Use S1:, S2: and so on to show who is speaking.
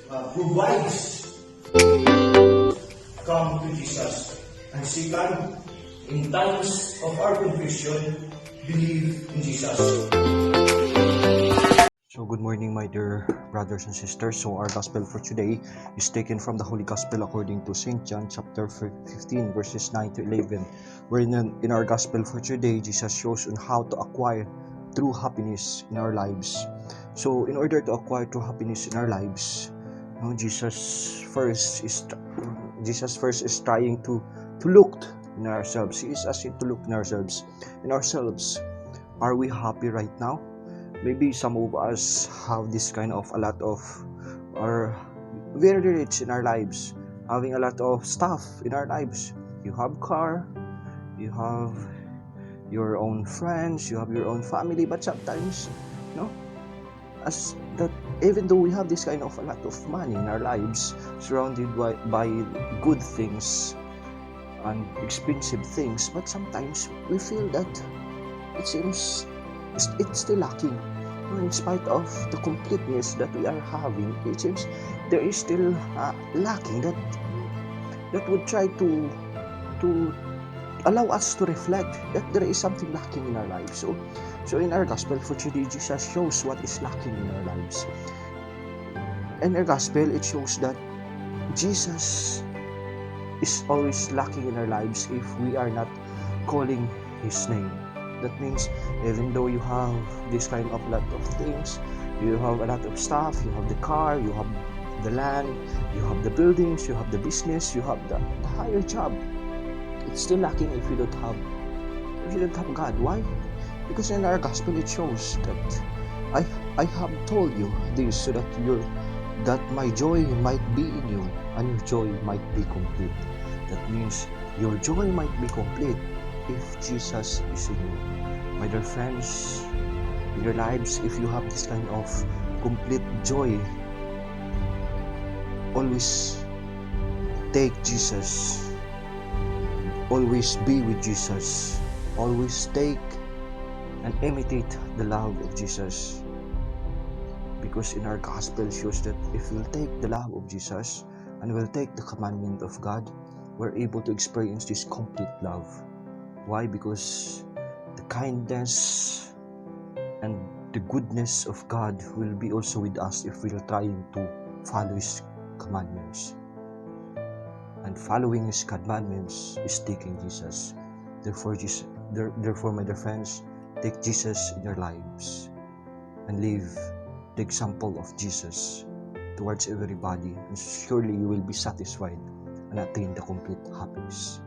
S1: provides. Come to Jesus. And second, in times of our confusion, believe in Jesus.
S2: So good morning, my dear brothers and sisters. So our gospel for today is taken from the Holy Gospel according to St. John chapter 15 verses 9 to 11, wherein in our gospel for today, Jesus shows on how to acquire true happiness in our lives. So in order to acquire true happiness in our lives, Jesus first is trying to look in ourselves. He is asking to look in ourselves. Are we happy right now? Maybe some of us have this kind of a lot of, are very rich in our lives, having a lot of stuff in our lives. You have car, you have your own friends, you have your own family, but sometimes, as that, even though we have this kind of a lot of money in our lives, surrounded by good things and expensive things, but sometimes we feel that it seems it's still lacking. In spite of the completeness that we are having, it seems there is still lacking that would try to allow us to reflect that there is something lacking in our lives. So in our gospel for today, Jesus shows what is lacking in our lives. In our gospel, it shows that Jesus is always lacking in our lives if we are not calling His name. That means even though you have this kind of lot of things, you have a lot of stuff, you have the car, you have the land, you have the buildings, you have the business, you have the higher job, it's still lacking if you don't have God. Why? Because in our gospel it shows that I have told you this so that my joy might be in you and your joy might be complete. That means your joy might be complete if Jesus is in you. My dear friends, in your lives, if you have this kind of complete joy, always take Jesus. Always be with Jesus. Always take and imitate the love of Jesus. Because in our gospel shows that if we'll take the love of Jesus and we'll take the commandment of God, we're able to experience this complete love. Why? Because the kindness and the goodness of God will be also with us if we're trying to follow His commandments. And following His commandments is taking Jesus. Therefore, my dear friends, take Jesus in your lives and live the example of Jesus towards everybody, and surely you will be satisfied and attain the complete happiness.